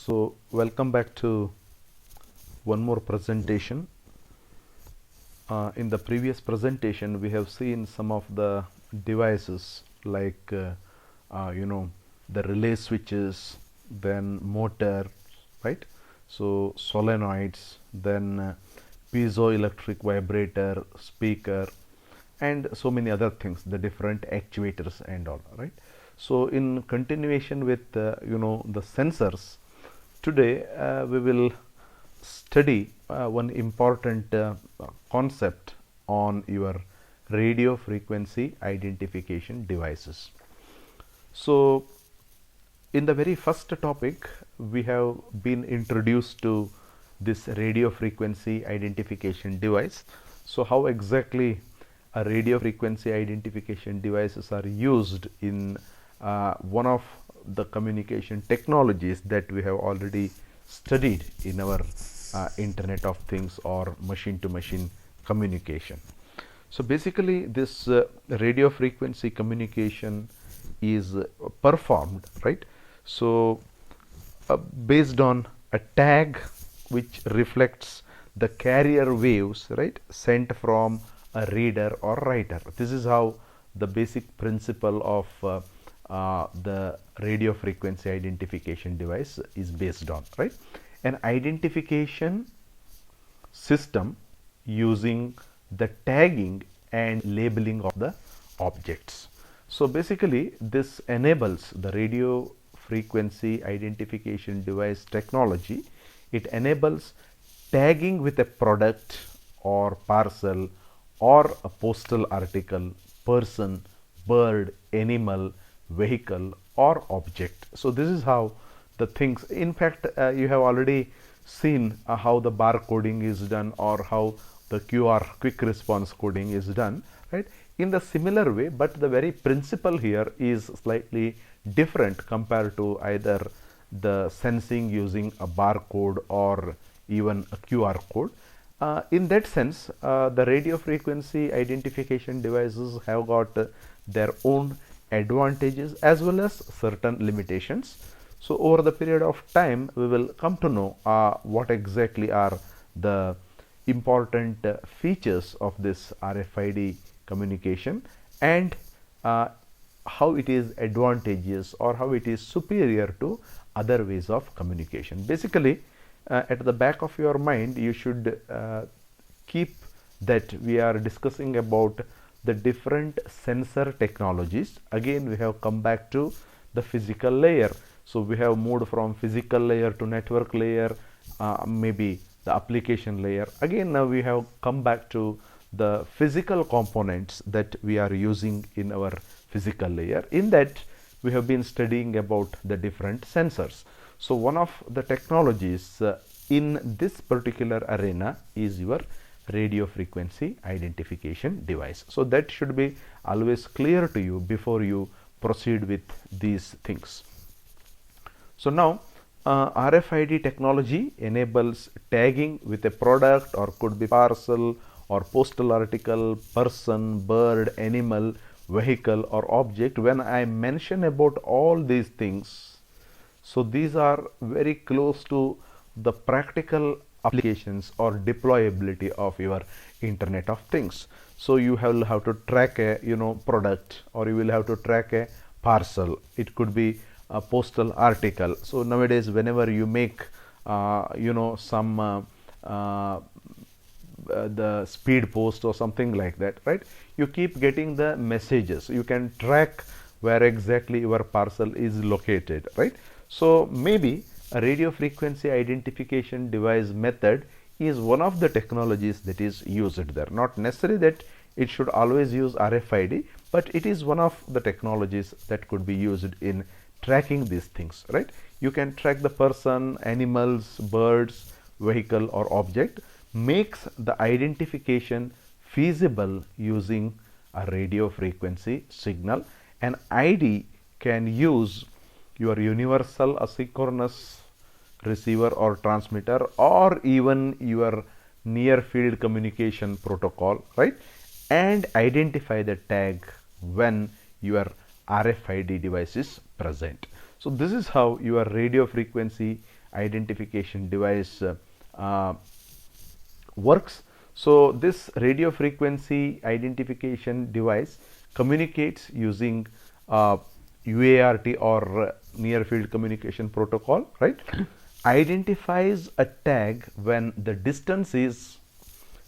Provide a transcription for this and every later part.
So welcome back to one more presentation. In the previous presentation we have seen some of the devices like the relay switches, then motor, right? So solenoids, then piezoelectric vibrator, speaker, and so many other things, the different actuators and all, right? So in continuation with the sensors, today we will study one important concept on your radio frequency identification devices. So in the very first topic we have been introduced to this radio frequency identification device. So how exactly a radio frequency identification devices are used in one of the communication technologies that we have already studied in our Internet of Things or machine to machine communication. So basically this radio frequency communication is performed, right? So based on a tag which reflects the carrier waves, right, sent from a reader or writer. This is how the basic principle of the radio frequency identification device is based on, right? An identification system using the tagging and labeling of the objects. So basically this enables the radio frequency identification device technology. It enables tagging with a product or parcel or a postal article, person, bird, animal, vehicle or object. So this is how the things, in fact you have already seen how the bar coding is done or how the QR quick response coding is done, right, in the similar way, but the very principle here is slightly different compared to either the sensing using a barcode or even a QR code. In that sense, the radio frequency identification devices have got their own advantages as well as certain limitations. So over the period of time we will come to know what exactly are the important features of this RFID communication and how it is advantageous or how it is superior to other ways of communication. Basically at the back of your mind you should keep that we are discussing about the different sensor technologies. Again we have come back to the physical layer. So we have moved from physical layer to network layer, maybe the application layer. Again now we have come back to the physical components that we are using in our physical layer. In that we have been studying about the different sensors. So one of the technologies in this particular arena is your radio frequency identification device. So that should be always clear to you before you proceed with these things. So now RFID technology enables tagging with a product or could be parcel or postal article, person, bird, animal, vehicle or object. When I mention about all these things, so these are very close to the practical applications or deployability of your Internet of Things. So you will have to track a product, or you will have to track a parcel. It could be a postal article. So nowadays whenever you make some the speed post or something like that, right, you keep getting the messages. You can track where exactly your parcel is located, right? So maybe a radio frequency identification device method is one of the technologies that is used there. Not necessarily that it should always use RFID, but it is one of the technologies that could be used in tracking these things, right? You can track the person, animals, birds, vehicle or object. Makes the identification feasible using a radio frequency signal. An ID can use your universal asynchronous receiver or transmitter or even your near field communication protocol, right, and identify the tag when your RFID device is present. So this is how your radio frequency identification device works. So this radio frequency identification device communicates using UART or near field communication protocol, right? Identifies a tag when the distance is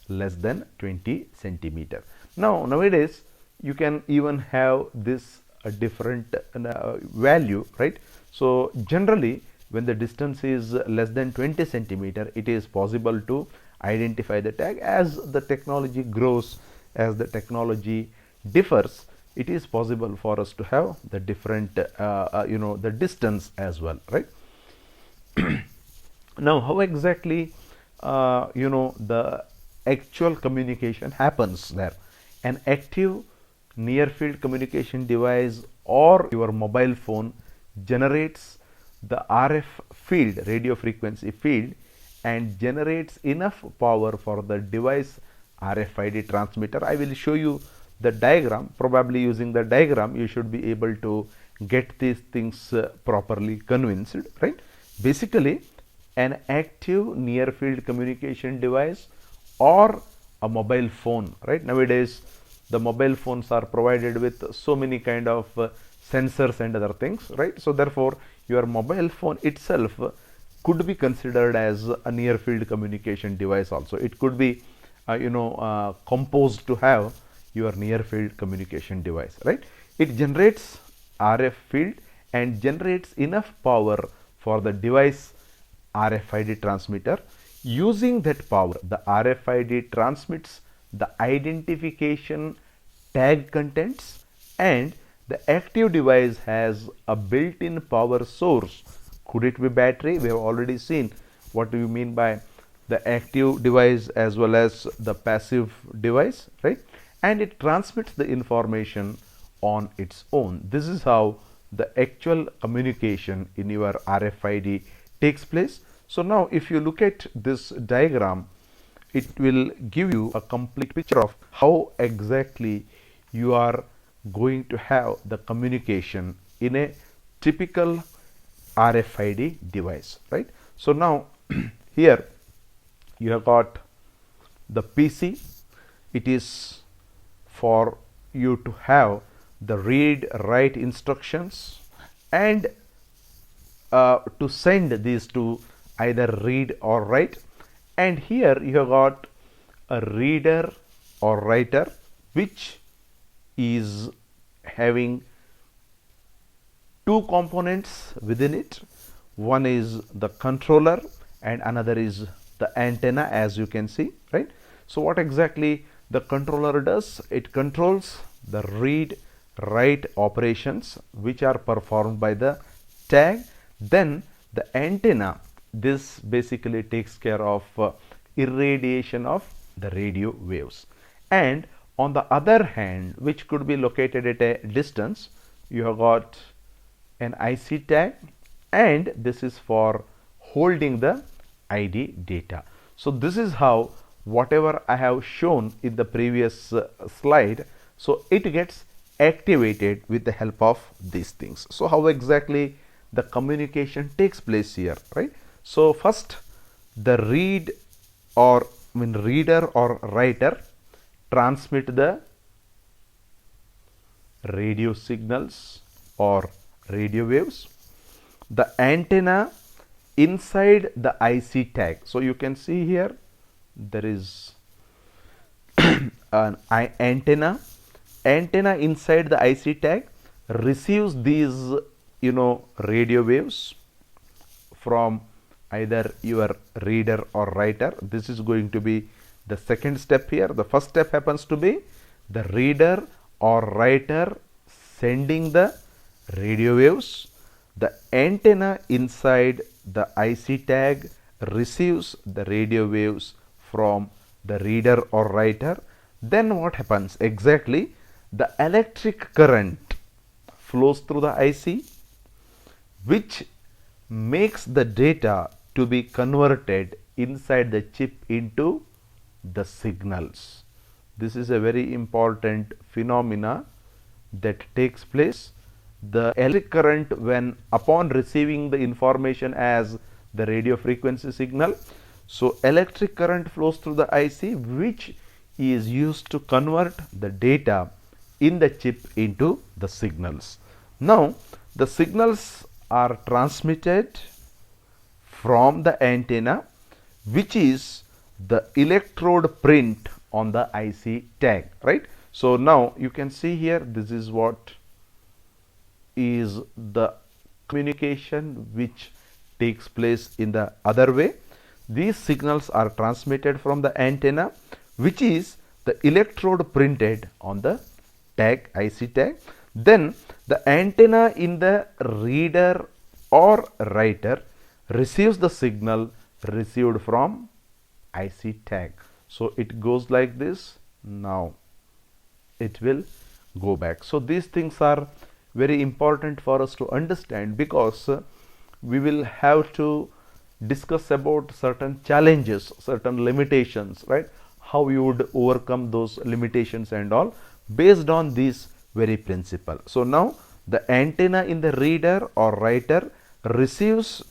less than 20 centimeter. Now nowadays you can even have this a different value, right? So generally when the distance is less than 20 centimeter, it is possible to identify the tag. As the technology grows, as the technology differs, it is possible for us to have the different the distance as well, right? Now how exactly the actual communication happens there? An active near field communication device or your mobile phone generates the RF field, radio frequency field, and generates enough power for the device RFID transmitter. I will show you the diagram. Probably using the diagram you should be able to get these things properly convinced, right? Basically an active near field communication device or a mobile phone, right? Nowadays the mobile phones are provided with so many kind of sensors and other things, right? So therefore your mobile phone itself could be considered as a near field communication device also. It could be composed to have your near field communication device, right? It generates RF field and generates enough power for the device RFID transmitter. Using that power, the RFID transmits the identification tag contents, and the active device has a built-in power source. Could it be battery? We have already seen what do you mean by the active device as well as the passive device, right? And it transmits the information on its own. This is how the actual communication in your RFID takes place. So now if you look at this diagram, it will give you a complete picture of how exactly you are going to have the communication in a typical RFID device, right? So now here you have got the PC. It is for you to have the read write instructions and to send these to either read or write. And here you have got a reader or writer which is having two components within it. One is the controller and another is the antenna, as you can see, right? So what exactly the controller does? It controls the read write operations which are performed by the tag. Then the antenna, this basically takes care of irradiation of the radio waves. And on the other hand, which could be located at a distance, you have got an IC tag, and this is for holding the ID data. So this is how whatever I have shown in the previous slide, so it gets activated with the help of these things. So how exactly the communication takes place here, right? So first the reader or writer transmit the radio signals or radio waves. The antenna inside the IC tag. So you can see here there is an antenna. Antenna inside the IC tag receives these radio waves from either your reader or writer. This is going to be the second step here. The first step happens to be the reader or writer sending the radio waves. The antenna inside the IC tag receives the radio waves from the reader or writer. Then what happens exactly? The electric current flows through the IC, which makes the data to be converted inside the chip into the signals. This is a very important phenomena that takes place. The electric current, when upon receiving the information as the radio frequency signal. So electric current flows through the IC, which is used to convert the data in the chip into the signals. Now the signals are transmitted from the antenna, which is the electrode print on the IC tag, right. So now you can see here, this is what is the communication which takes place in the other way. These signals are transmitted from the antenna, which is the electrode printed on the tag, IC tag. Then the antenna in the reader or writer receives the signal received from IC tag. So it goes like this. Now it will go back. So these things are very important for us to understand, because we will have to discuss about certain challenges, certain limitations, right, how you would overcome those limitations and all based on this very principle. So now the antenna in the reader or writer receives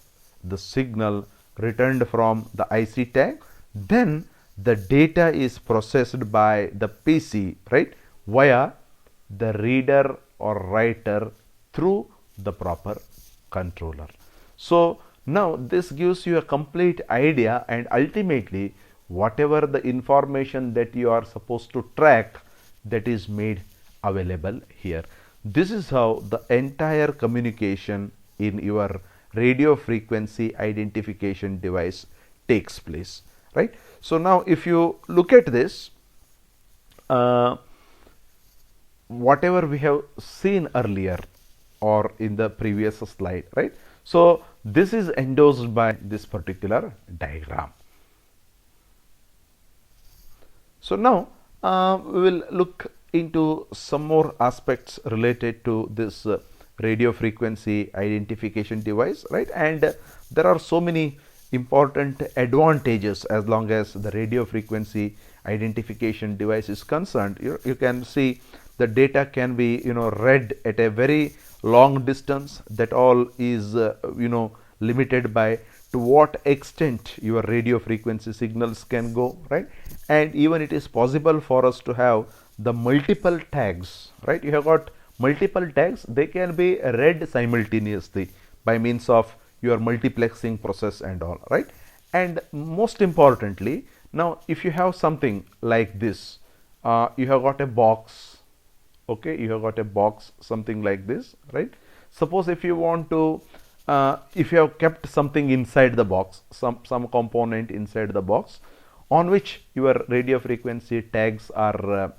the signal returned from the IC tag, then the data is processed by the PC, right, via the reader or writer through the proper controller. So now this gives you a complete idea, and ultimately whatever the information that you are supposed to track, that is made available here. This is how the entire communication in your radio frequency identification device takes place, right. So now if you look at this, whatever we have seen earlier or in the previous slide, right. So this is endorsed by this particular diagram. So now we will look into some more aspects related to this radio frequency identification device, right. And there are so many important advantages as long as the radio frequency identification device is concerned. You can see the data can be read at a very long distance. That all is limited by to what extent your radio frequency signals can go, right. And even it is possible for us to have the multiple tags, right. You have got multiple tags, they can be read simultaneously by means of your multiplexing process and all, right. And most importantly, now if you have something like this, you have got a box, okay, you have got a box, something like this, right. Suppose if you want to if you have kept something inside the box, some component inside the box on which your radio frequency tags are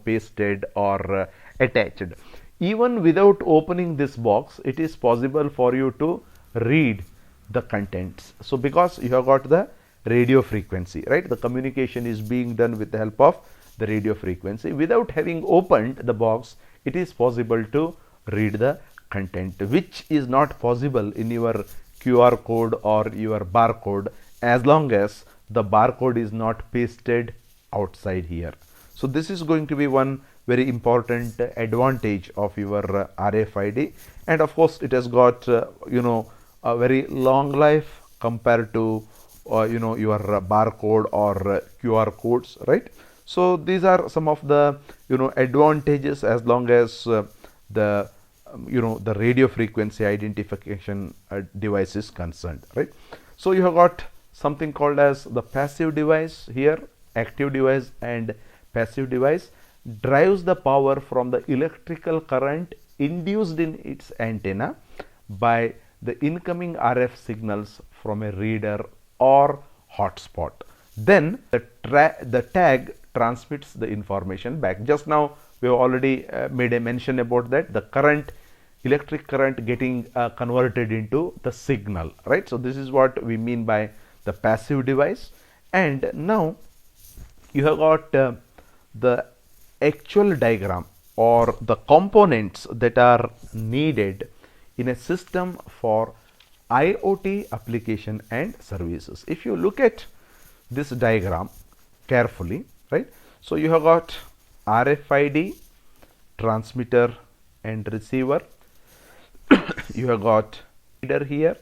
pasted or attached, even without opening this box, it is possible for you to read the contents. So because you have got the radio frequency, right, the communication is being done with the help of the radio frequency. Without having opened the box, it is possible to read the content, which is not possible in your QR code or your barcode, as long as the barcode is not pasted outside here. So this is going to be one very important advantage of your RFID, and of course it has got a very long life compared to your barcode or QR codes, right. So these are some of the advantages as long as the the radio frequency identification device is concerned, right. So you have got something called as the passive device here. Active device and passive device drives the power from the electrical current induced in its antenna by the incoming RF signals from a reader or hotspot. Then the tag transmits the information back. Just now we have already made a mention about that, the current, electric current getting converted into the signal, right. So this is what we mean by the passive device. And now you have got the actual diagram or the components that are needed in a system for IoT application and services. If you look at this diagram carefully, right, so you have got RFID, transmitter and receiver, you have got reader here,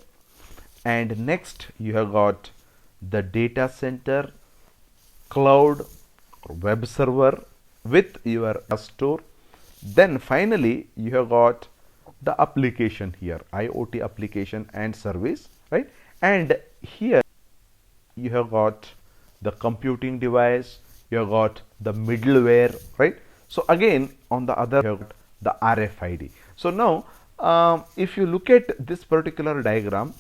and next you have got the data center, cloud, web server with your store. Then finally you have got the application here, IoT application and service, right? And here you have got the computing device, you have got the middleware, right? So again on the other you have got the RFID. So now if you look at this particular diagram,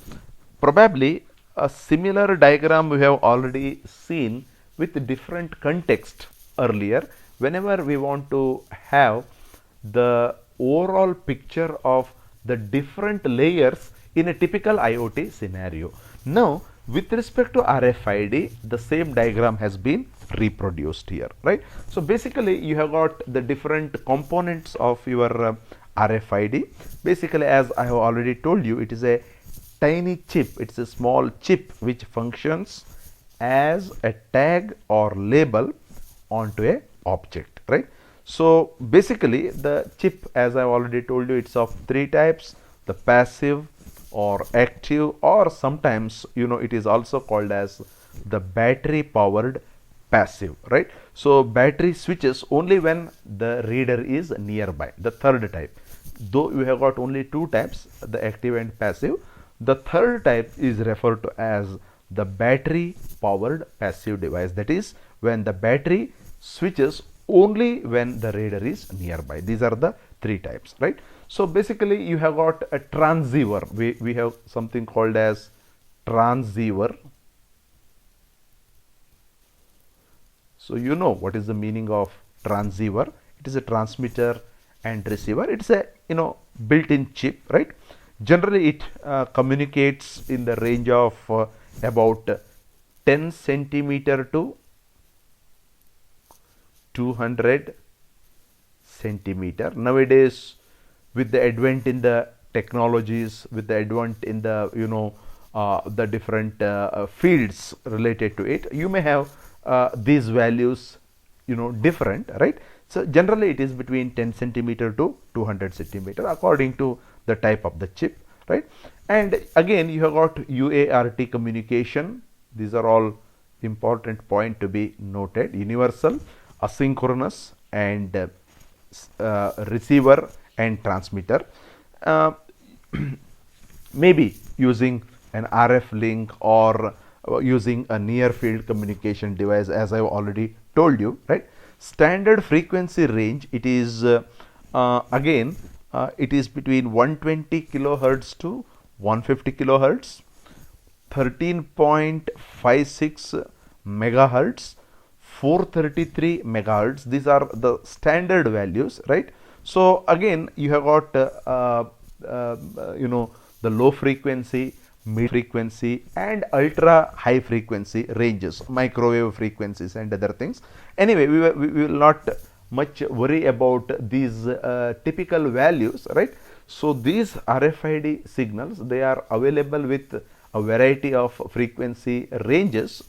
probably a similar diagram we have already seen with different context earlier. Whenever we want to have the overall picture of the different layers in a typical IoT scenario. Now with respect to RFID, the same diagram has been reproduced here, right? So basically you have got the different components of your RFID. Basically, as I have already told you, it is a tiny chip. It's a small chip which functions as a tag or label onto a object, right? So basically the chip, as I have already told you, it's of three types: the passive or active, or sometimes it is also called as the battery powered passive, right? So battery switches only when the reader is nearby, the third type. Though you have got only two types, the active and passive, the third type is referred to as the battery powered passive device, that is when the battery switches only when the reader is nearby. These are the three types, right? So basically you have got a transceiver. We have something called as transceiver. So you know what is the meaning of transceiver. It is a transmitter and receiver. It's a built-in chip, right? Generally it communicates in the range of about 10 centimeter to 200 centimeter. Nowadays, with the advent in the technologies, with the advent in the the different fields related to it, you may have these values different, right? So generally it is between 10 centimeter to 200 centimeter according to the type of the chip, right? And again you have got UART communication. These are all important point to be noted: universal, asynchronous, and receiver and transmitter. Maybe using an RF link or using a near field communication device, as I have already told you, right? Standard frequency range, it is again it is between 120 kilohertz to 150 kilohertz, 13.56 megahertz, 433 megahertz. These are the standard values, right? So again you have got the low frequency, mid frequency, and ultra high frequency ranges, microwave frequencies and other things. Anyway, we will not much worry about these typical values, right? So these RFID signals, they are available with a variety of frequency ranges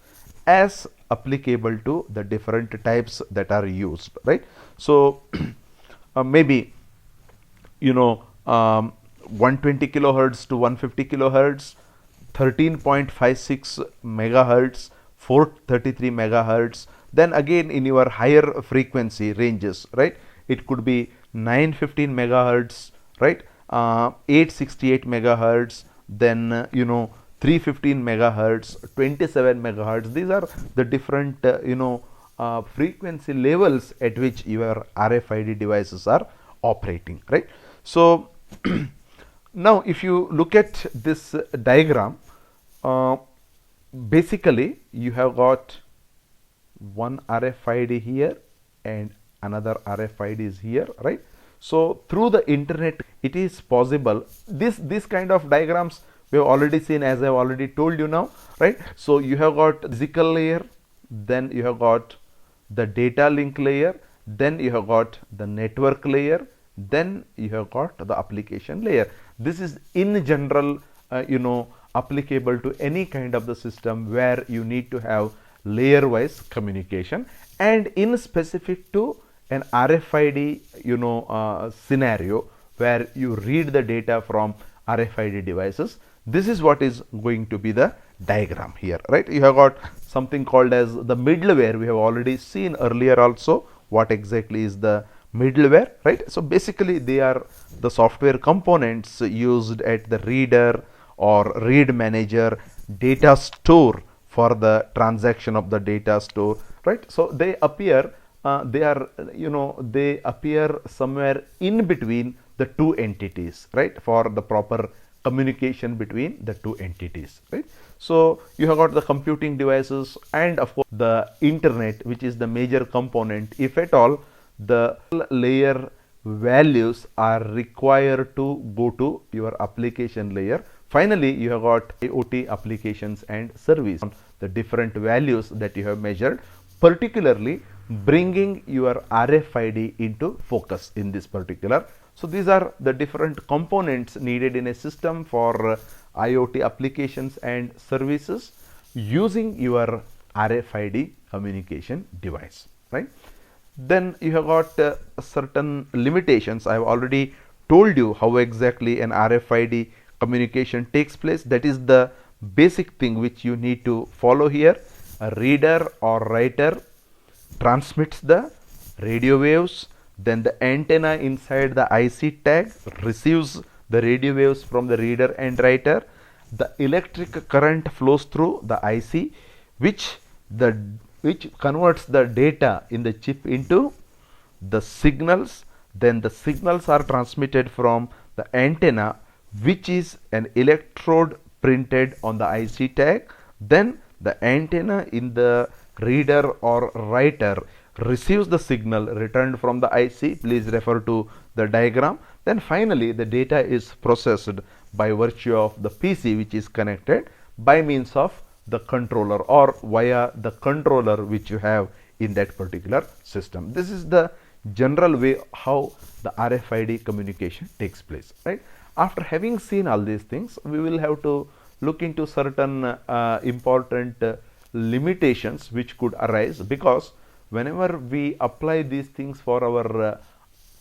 as applicable to the different types that are used, right? So maybe 120 kilohertz to 150 kilohertz, 13.56 megahertz, 433 megahertz. Then again in your higher frequency ranges, right, it could be 915 megahertz, right, 868 megahertz, then 315 megahertz, 27 megahertz. These are the different frequency levels at which your RFID devices are operating, right? So now if you look at this diagram, basically you have got one RFID here and another RFID is here, right? So through the internet it is possible. This kind of diagrams we have already seen, as I have already told you now, right? So you have got physical layer, then you have got the data link layer, then you have got the network layer, then you have got the application layer. This is in general applicable to any kind of the system where you need to have layer wise communication, and in specific to an RFID scenario where you read the data from RFID devices, This is what is going to be the diagram here, right? You have got something called as the middleware. We have already seen earlier also what exactly is the middleware, right? So basically they are the software components used at the reader or read manager data store for the transaction of the data store, right? So they appear they are they appear somewhere in between the two entities, right, for the proper communication between the two entities, right? So you have got the computing devices and of course the internet, which is the major component. If at all the layer values are required to go to your application layer, finally you have got IoT applications and service, the different values that you have measured, particularly bringing your RFID into focus in this particular. So these are the different components needed in a system for IoT applications and services using your RFID communication device, right? Then you have got certain limitations. I have already told you how exactly an RFID communication takes place. That is the basic thing which you need to follow here. A reader or writer transmits the radio waves, then the antenna inside the IC tag receives the radio waves from the reader and writer. The electric current flows through the IC, which converts the data in the chip into the signals. Then the signals are transmitted from the antenna, which is an electrode printed on the IC tag. Then the antenna in the reader or writer receives the signal returned from the IC. Please refer to the diagram. Then finally the data is processed by virtue of the PC, which is connected by means of the controller or via the controller which you have in that particular system. This is the general way how the RFID communication takes place, right? After having seen all these things, we will have to look into certain important limitations which could arise, because whenever we apply these things for our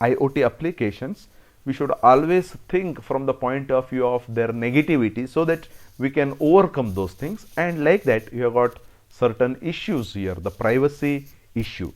IoT applications, we should always think from the point of view of their negativity so that we can overcome those things. And like that, you have got certain issues here. The privacy issue.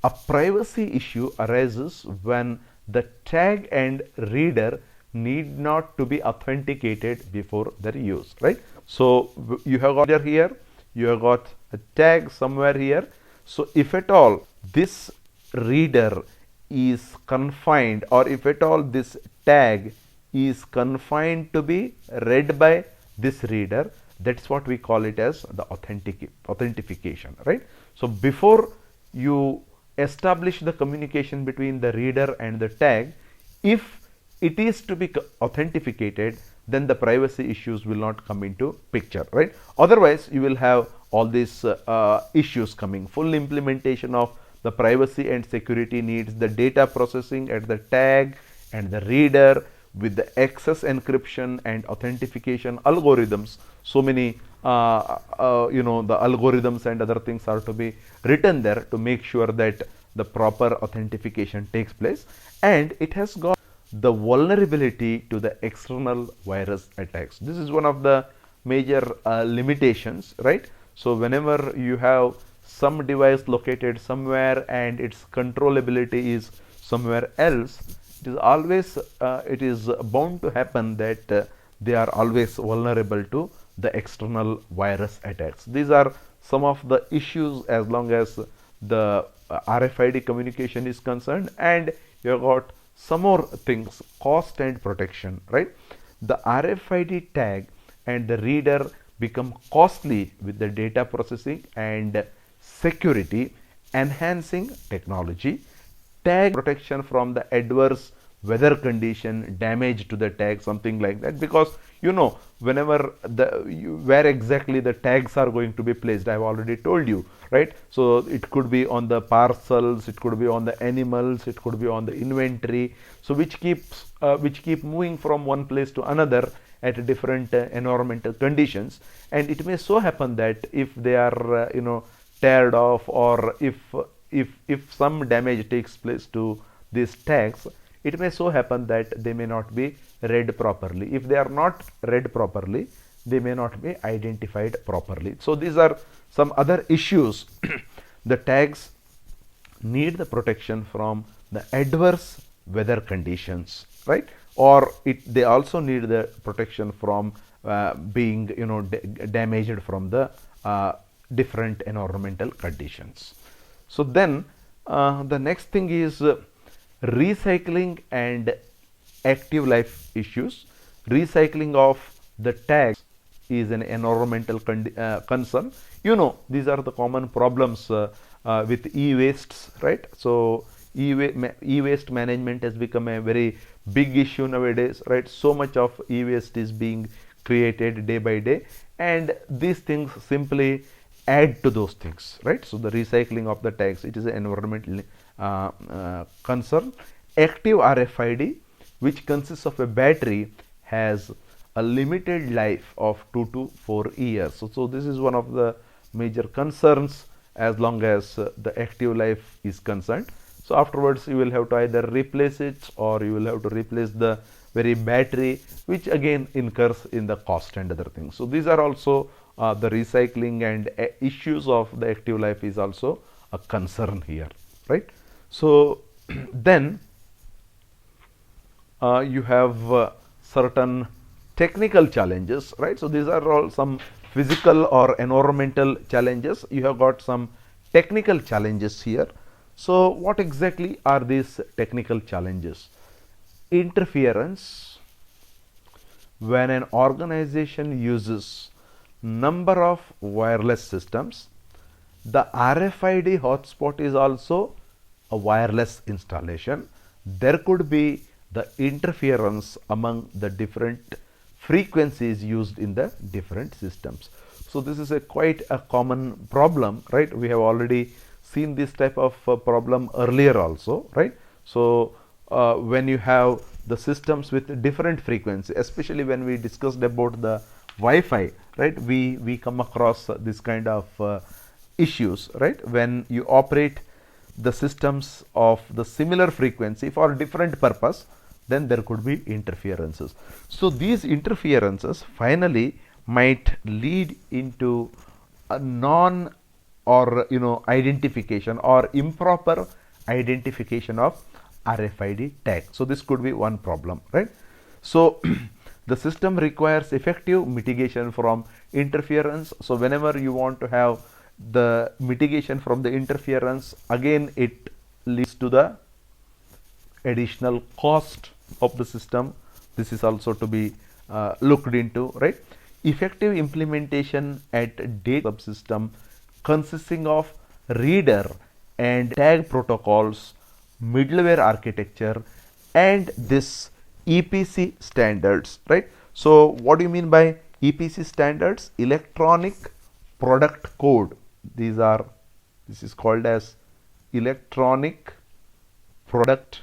A privacy issue arises when the tag and reader need not to be authenticated before their use, right? So you have got here, you have got a tag somewhere here. So if at all this reader is confined, or if at all this tag is confined to be read by this reader, that's what we call it as the authentication, right? So before you establish the communication between the reader and the tag, if it is to be authenticated, then the privacy issues will not come into picture, right? Otherwise you will have all these issues coming. Full implementation of the privacy and security needs the data processing at the tag and the reader with the access encryption and authentication algorithms. So many the algorithms and other things are to be written there to make sure that the proper authentication takes place. And it has got the vulnerability to the external virus attacks. This is one of the major limitations, right? So whenever you have some device located somewhere and its controllability is somewhere else, it is always it is bound to happen that they are always vulnerable to the external virus attacks. These are some of the issues as long as the RFID communication is concerned. And you have got some more things, cost and protection, right? The RFID tag and the reader become costly with the data processing and security enhancing technology. Tag protection from the adverse weather condition, damage to the tag, something like that, because whenever where exactly the tags are going to be placed, I have already told you, right? So it could be on the parcels, it could be on the animals, it could be on the inventory, so which keep moving from one place to another at different environmental conditions. And it may so happen that if they are teared off, or if some damage takes place to these tags, it may so happen that they may not be read properly. If they are not read properly, they may not be identified properly. So these are some other issues. The tags need the protection from the adverse weather conditions, right? Or they also need the protection from being damaged from the different environmental conditions. So then the next thing is recycling and active life issues. Recycling of the tags is an environmental concern. These are the common problems with e-wastes, right? So e-waste management has become a very big issue nowadays, right? So much of e-waste is being created day by day, and these things simply add to those things, right? So the recycling of the tags, it is an environmental concern. Active RFID, which consists of a battery, has a limited life of 2 to 4 years. So this is one of the major concerns as long as the active life is concerned. So afterwards you will have to either replace it, or you will have to replace the very battery, which again incurs in the cost and other things. So these are also the recycling and issues of the active life is also a concern here, right? So then you have certain technical challenges, right? So these are all some physical or environmental challenges. You have got some technical challenges here. So what exactly are these technical challenges? Interference. When an organization uses number of wireless systems, the RFID hotspot is also a wireless installation. There could be the interference among the different frequencies used in the different systems. So this is quite a common problem, right? We have already seen this type of problem earlier also, right? So when you have the systems with different frequency, especially when we discussed about the Wi-Fi, right? We come across this kind of issues, right? When you operate the systems of the similar frequency for different purpose, then there could be interferences. So these interferences finally might lead into a non or identification or improper identification of RFID tag. So this could be one problem, right? So the system requires effective mitigation from interference. So whenever you want to have the mitigation from the interference, again it leads to the additional cost of the system. This is also to be looked into, right? Effective implementation at data subsystem consisting of reader and tag protocols, middleware architecture, and this EPC standards, right? So what do you mean by EPC standards? Electronic product code. This is called as electronic product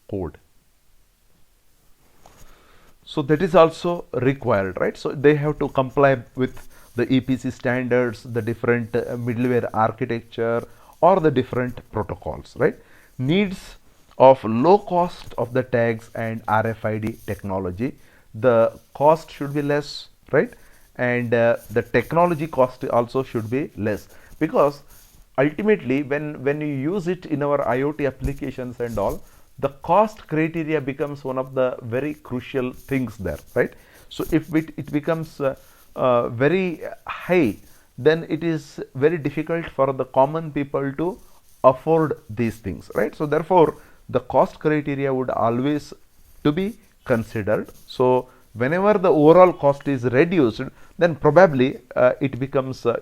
code. So that is also required, right? So they have to comply with the EPC standards, the different middleware architecture, or the different protocols, right? Needs of low cost of the tags and RFID technology. The cost should be less, right? And the technology cost also should be less, because ultimately when you use it in our IoT applications and all, the cost criteria becomes one of the very crucial things there, right? So if it becomes very high, then it is very difficult for the common people to afford these things, right? So therefore the cost criteria would always to be considered. So whenever the overall cost is reduced, then probably it becomes the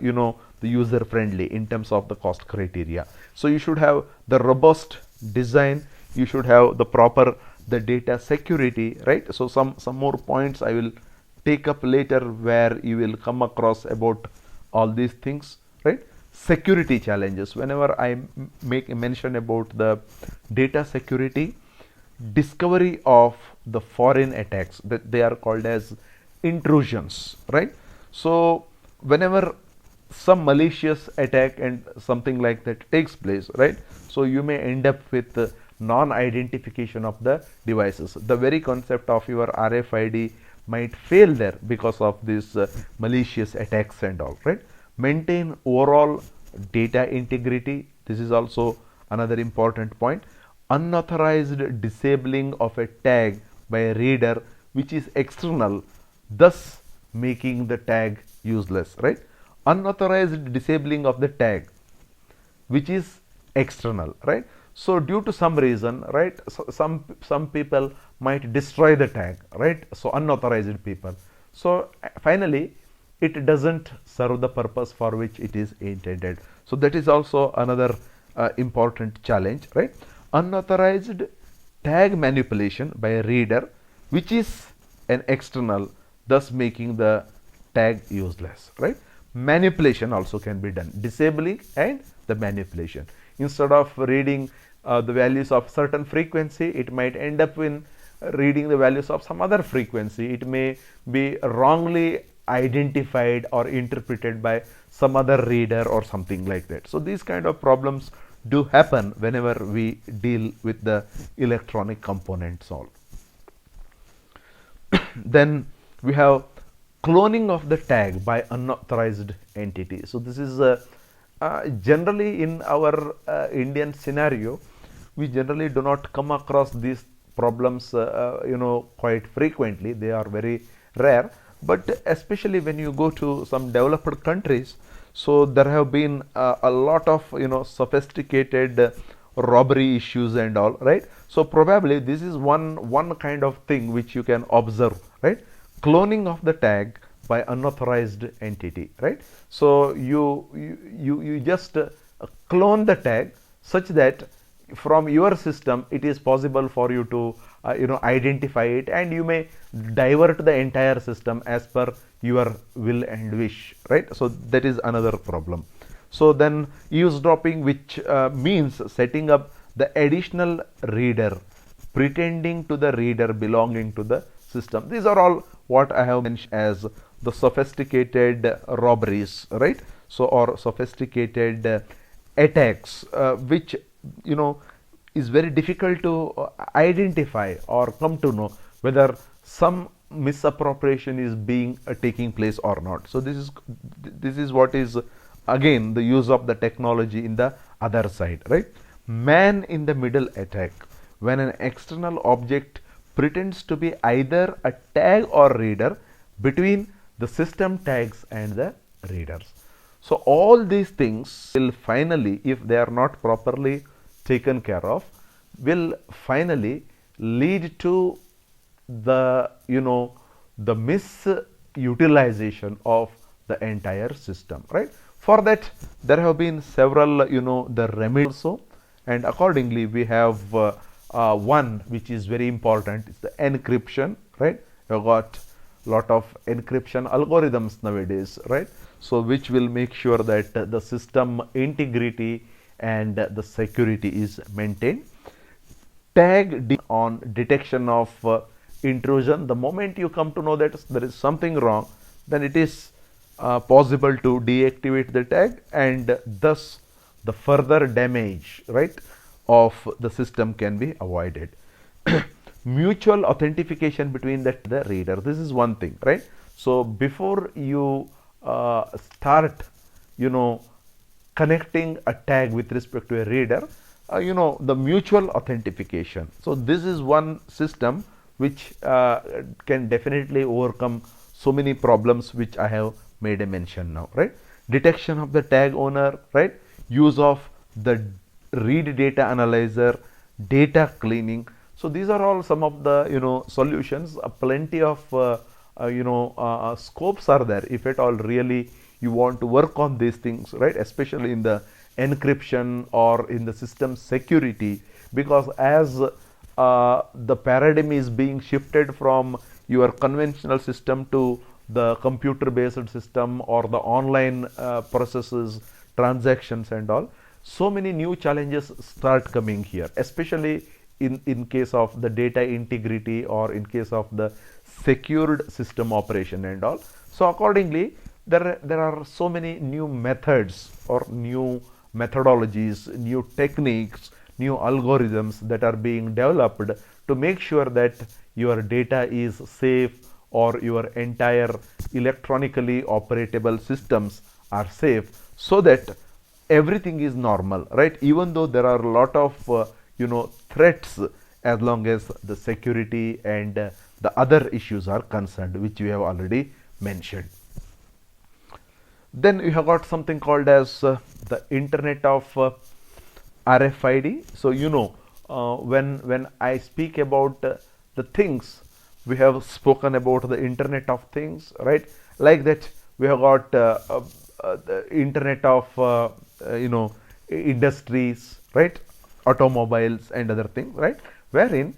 user friendly in terms of the cost criteria. So you should have the robust design, you should have the data security, right? So some more points I will take up later where you will come across about all these things, right? Security challenges. Whenever I make a mention about the data security, discovery of the foreign attacks, that they are called as intrusions, right? So whenever some malicious attack and something like that takes place, right? So you may end up with non-identification of the devices. The very concept of your RFID might fail there because of this malicious attacks and all, right? Maintain overall data integrity. This is also another important point. Unauthorized disabling of a tag by a reader which is external, thus making the tag useless, right? Unauthorized disabling of the tag which is external, right? So due to some reason, right, so some people might destroy the tag, right? So unauthorized people. So finally it doesn't serve the purpose for which it is intended. So that is also another important challenge, right? Unauthorized tag manipulation by a reader which is an external, thus making the tag useless, right? Manipulation also can be done, disabling and the manipulation. Instead of reading the values of certain frequency, it might end up in reading the values of some other frequency. It may be wrongly identified or interpreted by some other reader or something like that. So these kind of problems do happen whenever we deal with the electronic components all. Then we have cloning of the tag by unauthorized entity. So this is generally in our Indian scenario, we generally do not come across these problems quite frequently. They are very rare, but especially when you go to some developed countries, so there have been a lot of sophisticated robbery issues and all, right? So probably this is one kind of thing which you can observe, right? Cloning of the tag by unauthorized entity, right? So you just clone the tag such that from your system it is possible for you to identify it, and you may divert the entire system as per your will and wish, right? So that is another problem. So then eavesdropping, which means setting up the additional reader pretending to the reader belonging to the system. These are all what I have mentioned as the sophisticated robberies, right? So or sophisticated attacks which is very difficult to identify or come to know whether some misappropriation is being taking place or not. So this is what is again the use of the technology in the other side, right? Man in the middle attack, when an external object pretends to be either a tag or reader between the system tags and the readers. So all these things will finally, if they are not properly taken care of, will finally lead to the the misutilization of the entire system, right? For that there have been several the remedies also, and accordingly we have one which is very important. It's the encryption, right? You've got lot of encryption algorithms nowadays, right? So which will make sure that the system integrity and the security is maintained. Tag on detection of intrusion. The moment you come to know that there is something wrong, then it is possible to deactivate the tag, and thus the further damage, right, of the system can be avoided. Mutual authentication between the reader. This is one thing, right? So before you start connecting a tag with respect to a reader, the mutual authentication. So this is one system which can definitely overcome so many problems which I have made a mention now, right? Detection of the tag owner, right? Use of the read data analyzer, data cleaning. So these are all some of the solutions. Plenty of scopes are there if at all really you want to work on these things, right? Especially in the encryption or in the system security, because as the paradigm is being shifted from your conventional system to the computer based system or the online processes, transactions and all, so many new challenges start coming here, especially in case of the data integrity or in case of the secured system operation and all. So accordingly there are so many new methods or new methodologies, new techniques, new algorithms that are being developed to make sure that your data is safe or your entire electronically operatable systems are safe, so that everything is normal, right? Even though there are a lot of threats, as long as the security and the other issues are concerned, which we have already mentioned. Then you have got something called as the Internet of RFID. So when I speak about the things, we have spoken about the Internet of Things, right? Like that, we have got the Internet of industries, right? Automobiles and other things, right? Wherein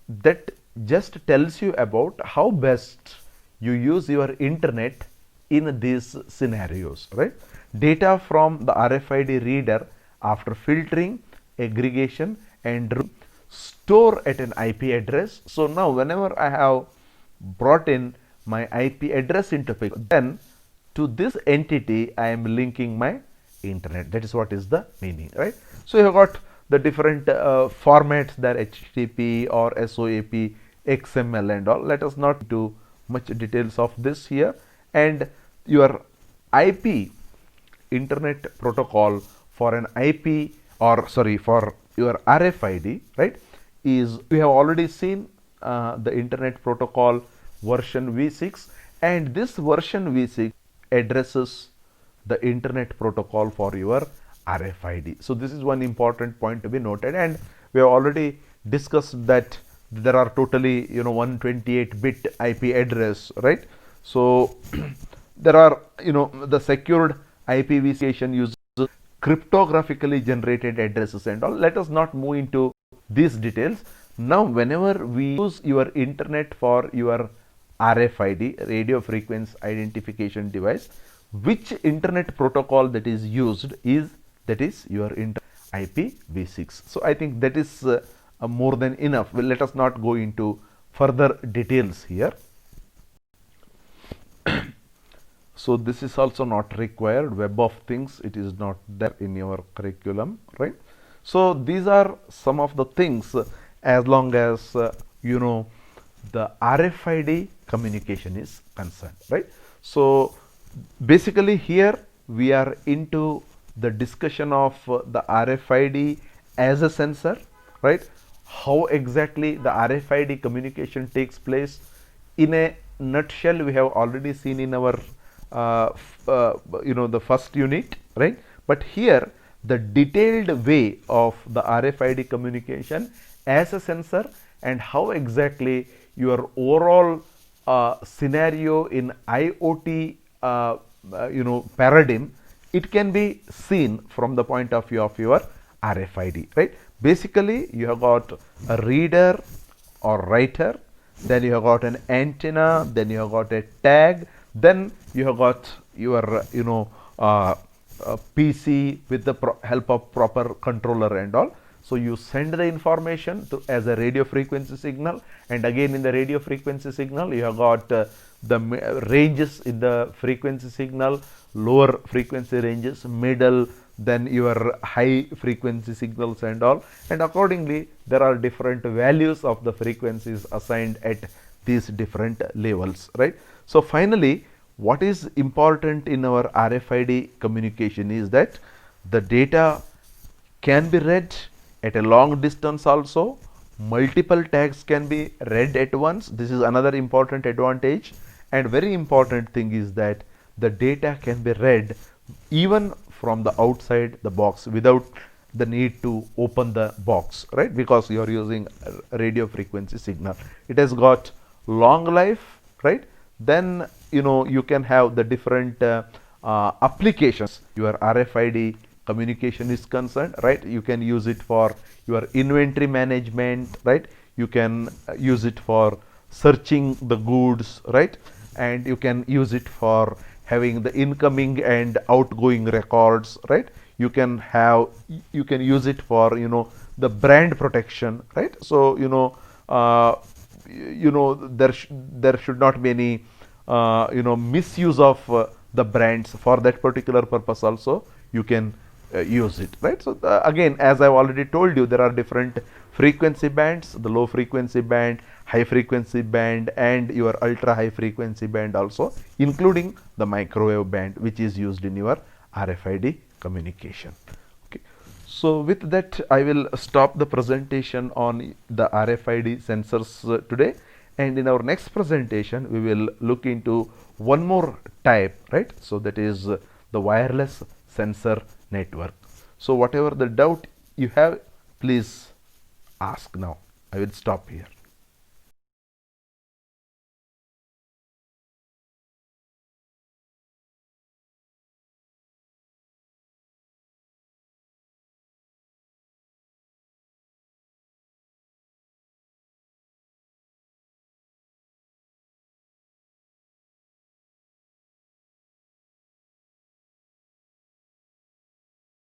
that just tells you about how best you use your internet in these scenarios, right? Data from the RFID reader, after filtering, aggregation and store at an IP address. So now whenever I have brought in my IP address into picture, then to this entity I am linking my internet. That is what is the meaning, right? So you have got the different formats, that HTTP or SOAP, XML and all. Let us not do much details of this here. And your IP, internet protocol, for an IP, or sorry, for your RFID, right, is, we have already seen the internet protocol version v6, and this version v6 addresses the internet protocol for your RFID. So this is one important point to be noted, and we have already discussed that there are totally 128-bit IP address, right? So there are the secured IPv6 uses cryptographically generated addresses and all. Let us not move into these details. Now whenever we use your internet for your RFID, radio frequency identification device, which internet protocol that is used is, that is your IPv6. So I think that is more than enough. Well, let us not go into further details here. So this is also not required. Web of Things, it is not there in your curriculum, right? So these are some of the things as long as the RFID communication is concerned, right? So basically here we are into the discussion of the RFID as a sensor, right? How exactly the RFID communication takes place. In a nutshell, we have already seen in our the first unit, right? But here the detailed way of the RFID communication as a sensor, and how exactly your overall scenario in IoT paradigm, it can be seen from the point of view of your RFID, right? Basically you have got a reader or writer, then you have got an antenna, then you have got a tag, then you have got your PC with the help of proper controller and all. So you send the information to as a radio frequency signal, and again in the radio frequency signal you have got the ranges in the frequency signal, lower frequency ranges, middle, then your high frequency signals and all, and accordingly there are different values of the frequencies assigned at these different levels, right? So finally, what is important in our RFID communication is that the data can be read at a long distance also. Multiple tags can be read at once. This is another important advantage, and very important thing is that the data can be read even from the outside the box without the need to open the box, right? Because you are using a radio frequency signal. It has got long life, right? Then you can have the different applications your RFID communication is concerned, right? You can use it for your inventory management, right? You can use it for searching the goods, right? And you can use it for having the incoming and outgoing records, right? You can use it for the brand protection, right? So there should not be any misuse of the brands. For that particular purpose also you can use it, right? So again, as I've already told you, there are different frequency bands: the low frequency band, high frequency band, and your ultra high frequency band also, including the microwave band, which is used in your RFID communication. Okay, so with that I will stop the presentation on the RFID sensors today, and in our next presentation we will look into one more type, right? So that is the wireless sensor network. So whatever the doubt you have, please ask now. I will stop here.